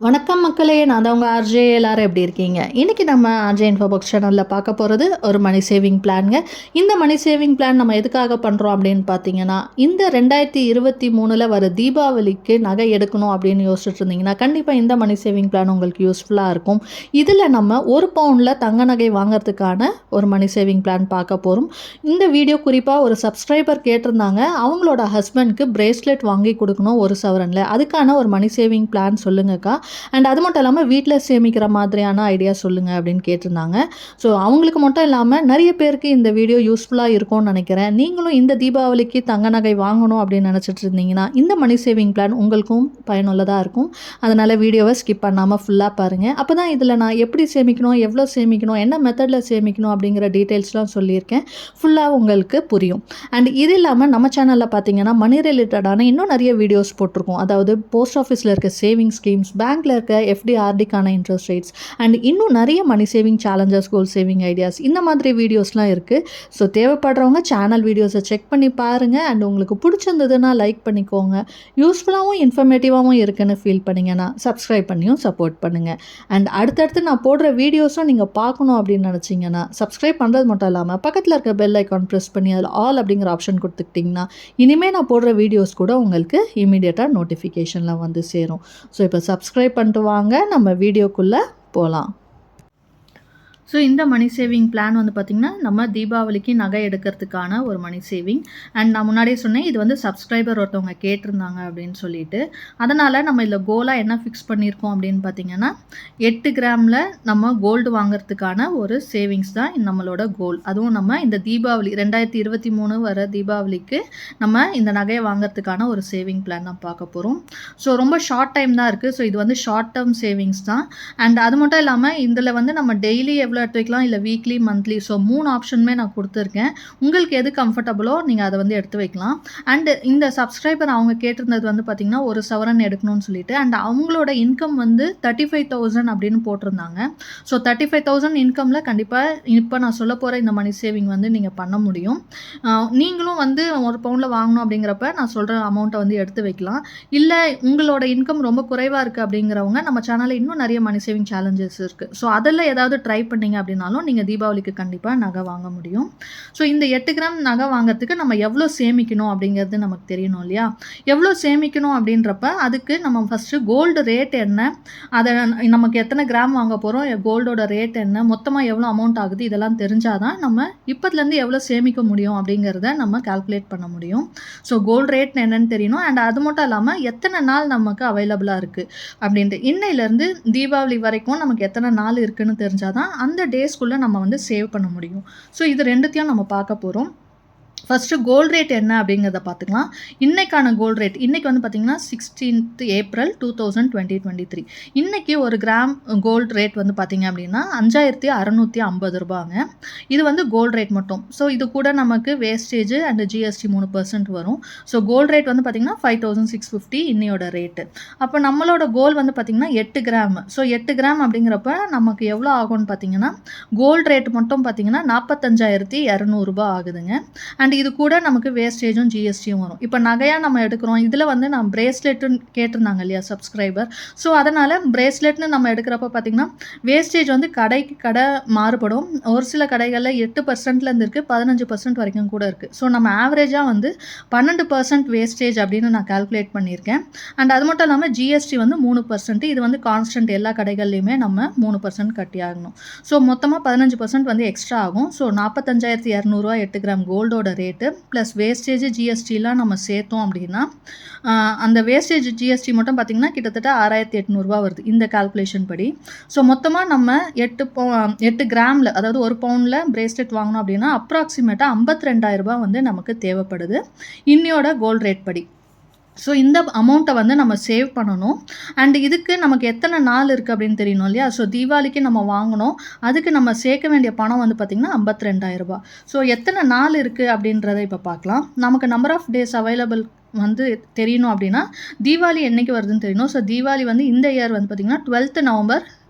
வணக்கம் மக்களே! நான் தான் உங்க ஆர்ஜே. எல்லாரும் எப்படி இருக்கீங்க? இன்னைக்கு நம்ம ஆர்ஜே இன்ஃபோபாக்ஸ் சேனல்ல பார்க்க போறது ஒரு மணி சேவிங் பிளான்ங்க. இந்த மணி சேவிங் பிளான் நம்ம எதுக்காக பண்றோம் அப்படின்னு பார்த்தீங்கன்னா, இந்த 2023ல வர தீபாவளிக்கு நகை எடுக்கணும் அப்படின்னு யோசிச்சுட்டு இருந்தீங்கன்னா, கண்டிப்பா இந்த மணி சேவிங் பிளான் உங்களுக்கு யூஸ்ஃபுல்லா இருக்கும். இதில நம்ம 1 பவுன்ல தங்க நகை வாங்குறதுக்கான ஒரு மணி சேவிங் பிளான் பார்க்க போறோம். இந்த வீடியோ குறிப்பா ஒரு சப்ஸ்கிரைபர் கேட்டிருந்தாங்க. அவங்களோட ஹஸ்பண்ட்க்கு பிரேஸ்லெட் வாங்கி கொடுக்கணும் 1 சவரன்ல. அதுக்கான ஒரு மணி சேவிங் பிளான் சொல்லுங்கக்கா. அண்ட் அது மட்டும் இல்லாமல் வீட்டில் சேமிக்கிற மாதிரியான ஐடியா சொல்லுங்கள் அப்படின்னு கேட்டிருந்தாங்க. ஸோ அவங்களுக்கு மட்டும் இல்லாமல் நிறைய பேருக்கு இந்த வீடியோ யூஸ்ஃபுல்லாக இருக்கும்னு நினைக்கிறேன். நீங்களும் இந்த தீபாவளிக்கு தங்க நகை வாங்கணும் அப்படின்னு நினச்சிட்டு இருந்தீங்கன்னா இந்த மணி சேவிங் பிளான் உங்களுக்கும் பயனுள்ளதாக இருக்கும். அதனால் வீடியோவை ஸ்கிப் பண்ணாமல் ஃபுல்லாக பாருங்கள். அப்போ தான் இதில் நான் எப்படி சேமிக்கணும், எவ்வளோ சேமிக்கணும், என்ன மெத்தடில் சேமிக்கணும் அப்படிங்கிற டீட்டெயில்ஸ்லாம் சொல்லியிருக்கேன். ஃபுல்லாக உங்களுக்கு புரியும். அண்ட் இது இல்லாமல் நம்ம சேனலில் பார்த்தீங்கன்னா மணி ரிலேட்டடான இன்னும் நிறைய வீடியோஸ் போட்டிருக்கோம். அதாவது போஸ்ட் ஆஃபீஸில் இருக்க சேவிங் ஸ்கீம்ஸ், பேங்க்கில் இருக்க எஃப்டி ஆர்டிக்கான இன்ட்ரெஸ்ட் ரேட்ஸ் அண்ட் இன்னும் நிறைய மணி சேவிங் சேலஞ்சஸ், கோல் சேவிங் ஐடியாஸ், இந்த மாதிரி வீடியோஸ்லாம் இருக்குது. ஸோ தேவைப்படுறவங்க சேனல் வீடியோஸை செக் பண்ணி பாருங்கள். அண்ட் உங்களுக்கு பிடிச்சிருந்ததுன்னா லைக் பண்ணிக்கோங்க. யூஸ்ஃபுல்லாகவும் இன்ஃபர்மேட்டிவாகவும் இருக்குன்னு ஃபீல் பண்ணிங்கன்னா சப்ஸ்கிரைப் பண்ணியும் சப்போர்ட் பண்ணுங்கள். அண்ட் அடுத்தடுத்து நான் போடுற வீடியோஸும் நீங்கள் பார்க்கணும் அப்படின்னு நினச்சிங்கன்னா சப்ஸ்கிரைப் பண்ணுறது மட்டும் இல்லாமல் பக்கத்தில் இருக்க பெல் ஐக்கான் ப்ரெஸ் பண்ணி அதில் ஆல் அப்படிங்கிற ஆப்ஷன் கொடுத்துக்கிட்டிங்கன்னா இனிமேல் நான் போடுற வீடியோஸ் கூட உங்களுக்கு இமீடியட்டாக நோட்டிஃபிகேஷனில் வந்து சேரும். ஸோ இப்போ சப்ஸ்கிரைப் பண்ணிட்டு வாங்க, நம்ம வீடியோக்குள்ளே போகலாம். ஸோ இந்த மணி சேவிங் பிளான் வந்து பார்த்திங்கன்னா நம்ம தீபாவளிக்கு நகை எடுக்கிறதுக்கான ஒரு மணி சேவிங். அண்ட் நான் முன்னாடியே சொன்னேன், இது வந்து சப்ஸ்கிரைபர் ஒருத்தவங்க கேட்டிருந்தாங்க அப்படின்னு சொல்லிட்டு. அதனால் நம்ம இதில் கோலாக என்ன ஃபிக்ஸ் பண்ணியிருக்கோம் அப்படின்னு பார்த்திங்கன்னா 8 கிராமில் நம்ம கோல்டு வாங்கிறதுக்கான ஒரு சேவிங்ஸ் தான் நம்மளோட கோல். அதுவும் நம்ம இந்த தீபாவளி 2023 வர தீபாவளிக்கு நம்ம இந்த நகையை வாங்கிறதுக்கான ஒரு சேவிங் பிளான் தான் பார்க்க போகிறோம். ஸோ ரொம்ப ஷார்ட் டைம் தான் இருக்குது. ஸோ இது வந்து ஷார்ட் டேர்ம் சேவிங்ஸ் தான். அண்ட் அது மட்டும் இல்லாமல் இதில் வந்து நம்ம டெய்லி எவ்வளோ எடுத்து வைக்கலாம், இல்லை வீக்லி, மந்த்லி, ஸோ 3 ஆப்ஷனுமே நான் கொடுத்துருக்கேன். உங்களுக்கு எது கம்ஃபர்டபுளோ நீங்கள் அதை வந்து எடுத்து வைக்கலாம். அண்டு இந்த சப்ஸ்கிரைபர் அவங்க கேட்டிருந்தது வந்து பார்த்திங்கன்னா 1 சவரன் எடுக்கணும்னு சொல்லிட்டு. அண்ட் அவங்களோட இன்கம் வந்து 35,000 அப்படின்னு போட்டிருந்தாங்க. ஸோ 35,000 இன்கமில் கண்டிப்பாக இப்போ நான் சொல்ல போகிற இந்த மணி சேவிங் வந்து நீங்கள் பண்ண முடியும். நீங்களும் வந்து 1 பவுனில் வாங்கணும் அப்படிங்கிறப்ப நான் சொல்கிற அமௌண்ட்டை வந்து எடுத்து வைக்கலாம். இல்லை உங்களோட இன்கம் ரொம்ப குறைவாக இருக்குது அப்படிங்கிறவங்க நம்ம சேனலில் இன்னும் நிறைய மணி சேவிங் சேலஞ்சஸ் இருக்குது. ஸோ அதில் ஏதாவது ட்ரை பண்ணீங்க அப்படின்னாலும் நீங்கள் தீபாவளிக்கு கண்டிப்பாக நகை வாங்க முடியும். ஸோ இந்த 8 கிராம் நகை வாங்கிறதுக்கு நம்ம எவ்வளோ சேமிக்கணும் அப்படிங்கிறது நமக்கு தெரியணும் இல்லையா? எவ்வளோ சேமிக்கணும் அப்படின்றப்ப அதுக்கு நம்ம ஃபஸ்ட்டு கோல்டு ரேட் என்ன, அதை நமக்கு எத்தனை கிராம் வாங்க போகிறோம், கோல்டோட ரேட் என்ன, மொத்தமாக எவ்வளோ அமௌண்ட் ஆகுது, இதெல்லாம் தெரிஞ்சால் தான் நம்ம இப்போதுலேருந்து எவ்வளோ சேமிக்க முடியும் அப்படிங்கிறத நம்ம கால்குலேட் பண்ண முடியும். ஸோ கோல்டு ரேட் என்னன்னு தெரியணும். அண்ட் அது மட்டும் இல்லாமல் எத்தனை நாள் நமக்கு அவைலபிளாக இருக்குது அப்படின்ட்டு, இன்னையிலேருந்து தீபாவளி வரைக்கும் நமக்கு எத்தனை நாள் இருக்குதுன்னு தெரிஞ்சால் தான் அந்த டேஸ்க்குள்ளே நம்ம வந்து சேவ் பண்ண முடியும். ஸோ இது ரெண்டுத்தையும் நம்ம பார்க்க போகிறோம். ஃபஸ்ட்டு கோல்டு ரேட் என்ன அப்படிங்கிறத பார்த்துக்கலாம். இன்றைக்கான கோல்டு ரேட் இன்றைக்கி வந்து பார்த்திங்கன்னா 16th ஏப்ரல் 2023. இன்றைக்கி ஒரு கிராம் கோல்டு ரேட் வந்து பார்த்திங்க அப்படின்னா 5,650 ரூபாங்க. இது வந்து கோல்டு ரேட் மட்டும். ஸோ இது கூட நமக்கு வேஸ்டேஜ் அண்ட் ஜிஎஸ்டி 3% வரும். ஸோ கோல்டு ரேட் வந்து பார்த்திங்கன்னா 5,650 இன்னையோட ரேட்டு. அப்போ நம்மளோட கோல் வந்து பார்த்திங்கன்னா 8 கிராம். ஸோ 8 கிராம் அப்படிங்கிறப்ப நமக்கு எவ்வளோ ஆகும்னு பார்த்திங்கன்னா கோல்டு ரேட் மட்டும் பார்த்திங்கன்னா 45,200 ரூபாய் ஆகுதுங்க. அண்ட் இது கூட நமக்கு வேஸ்டேஜும் ஜிஎஸ்டியும் வரும். இப்போ நகையாக நம்ம எடுக்கிறோம், இதில் வந்து நான் பிரேஸ்லெட்டுன்னு கேட்டிருந்தாங்க இல்லையா சப்ஸ்கிரைபர். ஸோ அதனால் பிரேஸ்லெட்னு நம்ம எடுக்கிறப்ப பார்த்திங்கன்னா வேஸ்டேஜ் வந்து கடைக்கு கடை மாறுபடும். ஒரு சில கடைகளில் 8%லேருந்து இருக்குது, 15% வரைக்கும் கூட இருக்குது. ஸோ நம்ம ஆவரேஜாக வந்து 12% வேஸ்டேஜ் அப்படின்னு நான் கால்குலேட் பண்ணியிருக்கேன். அண்ட் அது மட்டும் இல்லாமல் ஜிஎஸ்டி வந்து 3%. இது வந்து கான்ஸ்டன்ட், எல்லா கடைகள்லையுமே நம்ம 3% கட்டி ஆகணும். ஸோ மொத்தமாக 15% வந்து எக்ஸ்ட்ரா ஆகும். ஸோ 45,200 8 கிராம் கோல்டோட ரேட்டு ப்ளஸ் வேஸ்டேஜ் ஜிஎஸ்டிலாம் நம்ம சேர்த்தோம் அப்படின்னா அந்த வேஸ்டேஜ் ஜிஎஸ்டி மட்டும் பார்த்திங்கன்னா கிட்டத்தட்ட 6,800 வருது இந்த கால்குலேஷன் படி. ஸோ மொத்தமாக நம்ம 8 கிராமில், அதாவது 1 பவுனில் பிரேஸ்லெட் வாங்கணும் அப்படின்னா அப்ராக்சிமேட்டாக 52,000 வந்து நமக்கு தேவைப்படுது இன்னையோட கோல்டு ரேட் படி. ஸோ இந்த அமௌண்ட்டை வந்து நம்ம சேவ் பண்ணணும். அண்ட் இதுக்கு நமக்கு எத்தனை நாள் இருக்குது அப்படின்னு தெரியணும் இல்லையா? ஸோ தீபாவளிக்கு நம்ம வாங்கணும், அதுக்கு நம்ம சேர்க்க வேண்டிய பணம் வந்து பார்த்திங்கன்னா 52,000. ஸோ எத்தனை நாள் இருக்குது அப்படின்றத இப்போ பார்க்கலாம். நமக்கு நம்பர் ஆஃப் டேஸ் அவைலபிள் வந்து தெரியணும் அப்படின்னா தீபாவளி என்றைக்கு வருதுன்னு தெரியணும். ஸோ தீபாவளி வந்து இந்த இயர் வந்து பார்த்திங்கன்னா 12th நவம்பர்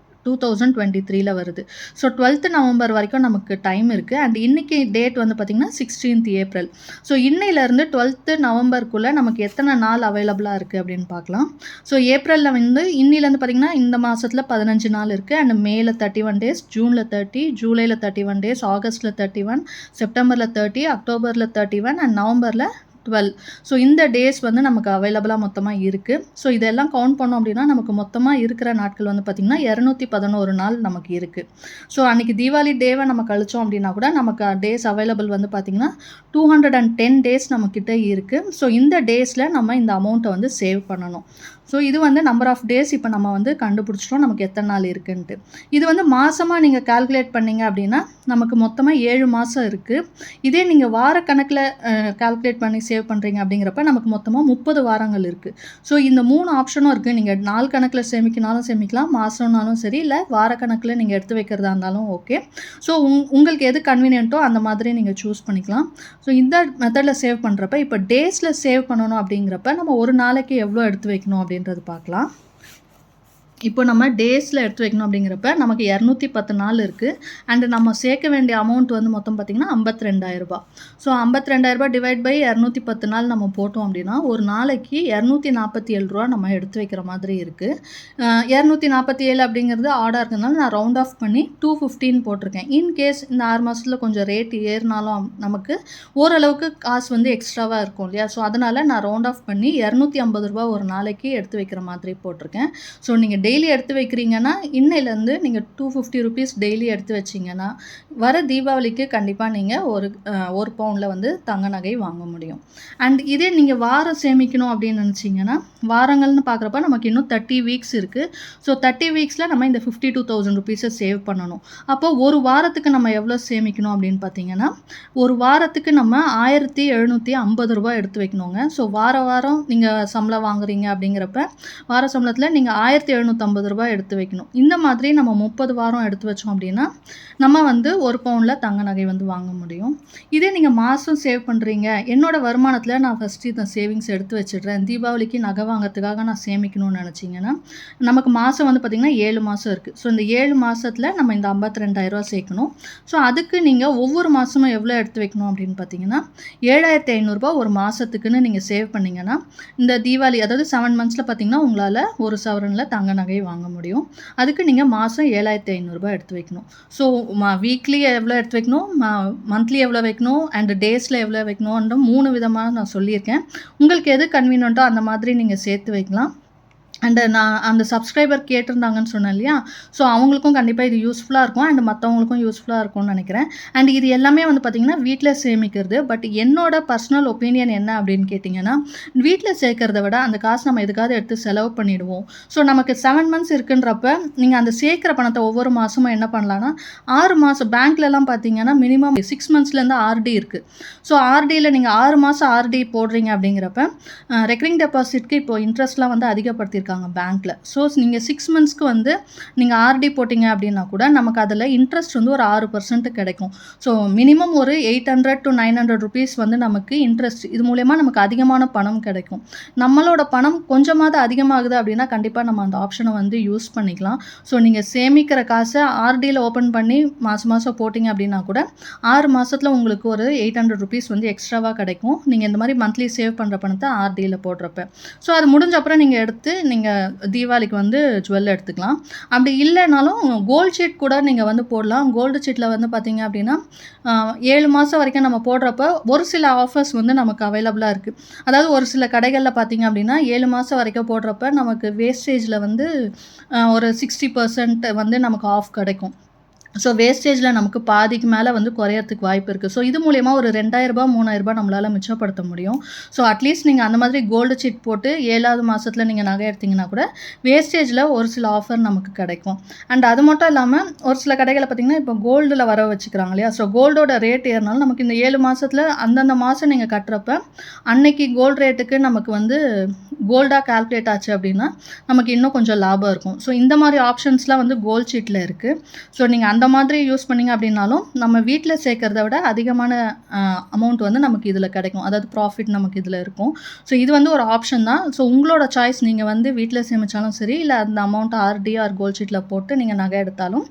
2023ல வருது. ஸோ 12th நவம்பர் வரைக்கும் நமக்கு டைம் இருக்குது. அண்ட் இன்னைக்கு டேட் வந்து பார்த்திங்கன்னா 16th ஏப்ரல். ஸோ இன்னையிலேருந்து 12th நவம்பருக்குள்ளே நமக்கு எத்தனை நாள் அவைலபிளாக இருக்குது அப்படின்னு பார்க்கலாம். ஸோ ஏப்ரலில் வந்து இன்னிலேருந்து பார்த்திங்கன்னா இந்த மாதத்தில் 15 நாள் இருக்குது. அண்ட் மேல 31 டேஸ், ஜூனில் 30, ஜூலையில் 31 டேஸ், ஆகஸ்ட்டில் 31, செப்டம்பரில் 30, அக்டோபரில் 31 அண்ட் நவம்பரில் 12. ஸோ இந்த டேஸ் வந்து நமக்கு அவைலபிளாக மொத்தமாக இருக்குது. ஸோ இதெல்லாம் கவுண்ட் பண்ணோம் அப்படின்னா நமக்கு மொத்தமாக இருக்கிற நாட்கள் வந்து பார்த்திங்கன்னா 211 நாள் நமக்கு இருக்குது. ஸோ அன்றைக்கி தீபாவளி டேவை நம்ம கழிச்சோம் அப்படின்னா கூட நமக்கு டேஸ் அவைலபிள் வந்து பார்த்திங்கன்னா 210 டேஸ் நம்மக்கிட்ட இருக்குது. ஸோ இந்த டேஸில் நம்ம இந்த அமௌண்ட்டை வந்து சேவ் பண்ணணும். ஸோ இது வந்து நம்பர் ஆஃப் டேஸ் இப்போ நம்ம வந்து கண்டுபிடிச்சிட்டோம் நமக்கு எத்தனை நாள் இருக்குன்ட்டு. இது வந்து மாதமாக நீங்கள் கால்குலேட் பண்ணிங்க அப்படின்னா நமக்கு மொத்தமாக 7 மாதம் இருக்குது. இதே நீங்கள் வாரக்கணக்கில் கால்குலேட் பண்ணி சேவ் பண்ணுறீங்க அப்படிங்கிறப்ப நமக்கு மொத்தமாக 30 வாரங்கள் இருக்குது. ஸோ இந்த 3 ஆப்ஷனும் இருக்குது. நீங்கள் நாள் கணக்கில் சேமிக்கினாலும் சேமிக்கலாம், மாதம்னாலும் சரி, இல்லை வாரக்கணக்கில் நீங்கள் எடுத்து வைக்கிறதா இருந்தாலும் ஓகே. ஸோ உங்களுக்கு எது கன்வீனியன்ட்டோ அந்த மாதிரி நீங்கள் சூஸ் பண்ணிக்கலாம். ஸோ இந்த மெத்தடில் சேவ் பண்ணுறப்ப இப்போ டேஸில் சேவ் பண்ணணும் அப்படிங்கிறப்ப நம்ம ஒரு நாளைக்கு எவ்வளோ எடுத்து வைக்கணும் அப்படின்றது பார்க்கலாம். இப்போ நம்ம டேஸில் எடுத்து வைக்கணும் அப்படிங்கிறப்ப நமக்கு 210 நாள் இருக்குது. அண்டு நம்ம சேர்க்க வேண்டிய அமௌண்ட் வந்து மொத்தம் பார்த்திங்கன்னா 52,000 ரூபாய். ஸோ 52,000 ரூபாய் டிவைட் பை 210 நாள் நம்ம போட்டோம் அப்படின்னா ஒரு நாளைக்கு 247 ரூபா நம்ம எடுத்து வைக்கிற மாதிரி இருக்குது. 247 அப்படிங்கிறது ஆடாக இருக்கிறதுனால நான் ரவுண்ட் ஆஃப் பண்ணி 215 போட்டிருக்கேன். இன்கேஸ் இந்த 6 மாதத்தில் கொஞ்சம் ரேட் ஏறினாலும் நமக்கு ஓரளவுக்கு காசு வந்து எக்ஸ்ட்ராவாக இருக்கும் இல்லையா. ஸோ அதனால் நான் ரவுண்ட் ஆஃப் பண்ணி 250 ரூபா ஒரு நாளைக்கு எடுத்து வைக்கிற மாதிரி போட்டிருக்கேன். ஸோ நீங்கள் டெய்லி எடுத்து வைக்கிறீங்கன்னா இன்னையிலேருந்து நீங்கள் 250 ருபீஸ் டெய்லி எடுத்து வச்சிங்கன்னா வர தீபாவளிக்கு கண்டிப்பாக நீங்கள் ஒரு பவுனில் வந்து தங்க நகை வாங்க முடியும். அண்ட் இதே நீங்கள் வாரம் சேமிக்கணும் அப்படின்னு நினச்சிங்கன்னா வாரங்கள்னு பார்க்குறப்ப நமக்கு இன்னும் 30 வீக்ஸ் இருக்குது. ஸோ 30 வீக்ஸில் நம்ம இந்த 52,000 ருபீஸை சேவ் பண்ணணும். அப்போ ஒரு வாரத்துக்கு நம்ம எவ்வளோ சேமிக்கணும் அப்படின்னு பார்த்தீங்கன்னா ஒரு வாரத்துக்கு நம்ம 1,750 ரூபா எடுத்து வைக்கணுங்க. ஸோ வாரம் நீங்கள் சம்பளம் வாங்குறீங்க அப்படிங்கிறப்ப வார சம்பளத்தில் நீங்கள் 1,750 ரூபாய் எடுத்து வைக்கணும். இந்த மாதிரி நம்ம 30 வாரம் எடுத்து வச்சோம் அப்படின்னா நம்ம வந்து ஒரு பவுனில் தங்க நகை வந்து வாங்க முடியும். இதே நீங்கள் மாதம் சேவ் பண்ணுறீங்க, என்னோட வருமானத்தில் நான் ஃபஸ்ட்டு இந்த சேவிங்ஸ் எடுத்து வச்சிடுறேன், தீபாவளிக்கு நகை வாங்கிறதுக்காக நான் சேமிக்கணும்னு நினச்சிங்கன்னா நமக்கு மாதம் வந்து பார்த்திங்கன்னா 7 மாதம் இருக்குது. ஸோ இந்த 7 மாதத்தில் நம்ம இந்த 52,000 ரூபா சேர்க்கணும். ஸோ அதுக்கு நீங்கள் ஒவ்வொரு மாதமும் எவ்வளோ எடுத்து வைக்கணும் அப்படின்னு பார்த்தீங்கன்னா 7,500 ரூபா ஒரு மாதத்துக்குன்னு நீங்கள் சேவ் பண்ணிங்கன்னா இந்த தீபாவளி அதாவது 7 மந்த்ஸில் பார்த்திங்கன்னா உங்களால் ஒரு சவரனில் தங்க நகை வாங்க முடியும். அதுக்கு நீங்கள் மாதம் 7,500 ரூபாய் எடுத்து வைக்கணும். ஸோ வீக்லி எவ்வளோ எடுத்து வைக்கணும், மந்த்லி எவ்வளோ வைக்கணும், அண்ட் டேஸில் எவ்வளோ வைக்கணுன்ற 3 விதமாக நான் சொல்லியிருக்கேன். உங்களுக்கு எது கன்வீனியன்ட்டோ அந்த மாதிரி நீங்கள் சேர்த்து வைக்கலாம். அண்டு நான் அந்த சப்ஸ்கிரைபர் கேட்டிருந்தாங்கன்னு சொன்னேன் இல்லையா. ஸோ அவங்களுக்கும் கண்டிப்பாக இது யூஸ்ஃபுல்லாக இருக்கும் அண்ட் மற்றவங்களுக்கும் யூஸ்ஃபுல்லாக இருக்கும்னு நினைக்கிறேன். அண்ட் இது எல்லாமே வந்து பார்த்திங்கன்னா வீட்டில் சேமிக்கிறது. பட் என்னோட பர்சனல் ஒப்பீனியன் என்ன அப்படின்னு கேட்டிங்கன்னா வீட்டில் சேர்க்கறத விட அந்த காசு நம்ம எதுக்காவது எடுத்து செலவு பண்ணிவிடுவோம். ஸோ நமக்கு 7 மந்த்ஸ் இருக்குன்றப்ப நீங்கள் அந்த சேர்க்குற பணத்தை ஒவ்வொரு மாதமும் என்ன பண்ணலான்னா 6 மாதம் பேங்க்லலாம் பார்த்தீங்கன்னா மினிமம் 6 மந்த்ஸ்லேருந்து ஆர்டி இருக்குது. ஸோ ஆர்டியில் நீங்கள் 6 மாதம் ஆர்டி போடுறீங்க அப்படிங்கிறப்ப ரெக்கரிங் டெபாசிட்க்கு இப்போ இன்ட்ரெஸ்ட்லாம் வந்து அதிகப்படுத்தியிருக்காங்க பேங்க்கில். ஸோ நீங்கள் 6 மந்த்ஸ்க்கு வந்து நீங்கள் ஆர்டி போட்டிங்க அப்படின்னா கூட நமக்கு அதில் இன்ட்ரெஸ்ட் வந்து ஒரு 6% கிடைக்கும். ஸோ மினிமம் ஒரு 800 to 900 ருபீஸ் வந்து நமக்கு இன்ட்ரெஸ்ட், இது மூலயமா நமக்கு அதிகமான பணம் கிடைக்கும். நம்மளோட பணம் கொஞ்சமாவது அதிகமாகுது அப்படின்னா கண்டிப்பாக நம்ம அந்த ஆப்ஷனை வந்து யூஸ் பண்ணிக்கலாம். ஸோ நீங்கள் சேமிக்கிற காசை ஆர்டியில் ஓப்பன் பண்ணி மாதம் போட்டிங்க அப்படின்னா கூட 6 மாதத்தில் உங்களுக்கு ஒரு 800 ருபீஸ் வந்து எக்ஸ்ட்ராவாக கிடைக்கும். நீங்கள் இந்த மாதிரி மந்த்லி சேவ் பண்ணுற பணத்தை ஆர்டியில் போடுறப்ப. ஸோ அது முடிஞ்ச அப்புறம் நீங்கள் எடுத்து நீங்கள் தீபாவளிக்கு வந்து ஜுவல் எடுத்துக்கலாம். அப்படி இல்லைனாலும் கோல்டு ஷீட் கூட நீங்கள் வந்து போடலாம். கோல்டு ஷீட்டில் வந்து பார்த்தீங்க அப்படின்னா 7 மாதம் வரைக்கும் நம்ம போடுறப்ப ஒரு சில ஆஃபர்ஸ் வந்து நமக்கு அவைலபிளாக இருக்குது. அதாவது ஒரு சில கடைகளில் பார்த்தீங்க அப்படின்னா 7 மாதம் வரைக்கும் போடுறப்ப நமக்கு வேஸ்டேஜில் வந்து ஒரு 60% வந்து நமக்கு ஆஃப் கிடைக்கும். ஸோ வேஸ்டேஜில் நமக்கு பாதிக்கு மேலே வந்து குறையறதுக்கு வாய்ப்பு இருக்குது. ஸோ இது மூலயமா ஒரு 2,000 ரூபாய் 3,000 ரூபாய் நம்மளால் மிச்சப்படுத்த முடியும். ஸோ அட்லீஸ்ட் நீங்கள் அந்த மாதிரி கோல்டு சீட் போட்டு 7வது மாதத்தில் நீங்கள் நகை எடுத்திங்கன்னா கூட வேஸ்டேஜில் ஒரு சில ஆஃபர் நமக்கு கிடைக்கும். அண்ட் அது மட்டும் இல்லாமல் ஒரு சில கடைகளில் பார்த்திங்கன்னா இப்போ கோல்டில் வர வச்சுக்கிறாங்க இல்லையா. ஸோ கோல்டோட ரேட் ஏறினாலும் நமக்கு இந்த 7 மாதத்தில் அந்தந்த மாதம் நீங்கள் கட்டுறப்ப அன்னைக்கு கோல்டு ரேட்டுக்கு நமக்கு வந்து கோல்டாக கால்குலேட் ஆச்சு அப்படின்னா நமக்கு இன்னும் கொஞ்சம் லாபம் இருக்கும். ஸோ இந்த மாதிரி ஆப்ஷன்ஸ்லாம் வந்து கோல்டு சீட்டில் இருக்குது. ஸோ நீங்கள் அந்த அந்த மாதிரி யூஸ் பண்ணீங்க அப்படின்னாலும், நம்ம வீட்ல சேர்க்கிறத விட அதிகமான அமௌண்ட் வந்து நமக்கு இதில கிடைக்கும். அதாவது ப்ராஃபிட் நமக்கு இதில இருக்கும். ஸோ இது வந்து ஒரு ஆப்ஷன் தான். ஸோ உங்களோட சாய்ஸ். நீங்க வந்து வீட்ல சேமிச்சாலும் சரி, இல்ல அந்த அமௌண்ட்ட ஆர்டி ஆர் கோல்ட் ஷீட்ல போட்டு நீங்க நகை எடுத்தாலும்,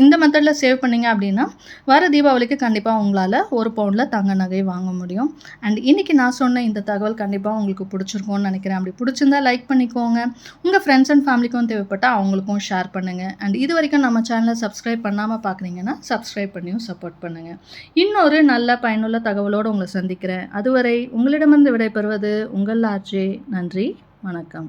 இந்த மெத்தட்ல சேவ் பண்ணீங்க அப்படின்னா, வர தீபாவளிக்கு கண்டிப்பா உங்களால 1 பவுண்ட்ல தங்க நகை வாங்க முடியும். அண்ட் இன்னைக்கு நான் சொன்ன இந்த தகவல் கண்டிப்பா உங்களுக்கு பிடிச்சிருக்கும்னு நினைக்கிறேன். அப்படி பிடிச்சிருந்தா லைக் பண்ணிக்கோங்க. உங்க ஃப்ரெண்ட்ஸ் அண்ட் ஃபேமிலிக்கும் தேவைப்பட்டா அவங்களுக்கும் ஷேர் பண்ணுங்க. அண்ட் இதுவரைக்கும் நம்ம சேனலை சப்ஸ்கிரைப் பண்ணாம பார்க்குறீங்கன்னா, சப்ஸ்கிரைப் பண்ணியும் சப்போர்ட் பண்ணுங்க. இன்னொரு நல்ல பயனுள்ள தகவலோடு உங்களை சந்திக்கிறேன். அதுவரை உங்களிடமிருந்து விடைபெறுவது உங்கள் ஆர்ஜே. நன்றி, வணக்கம்.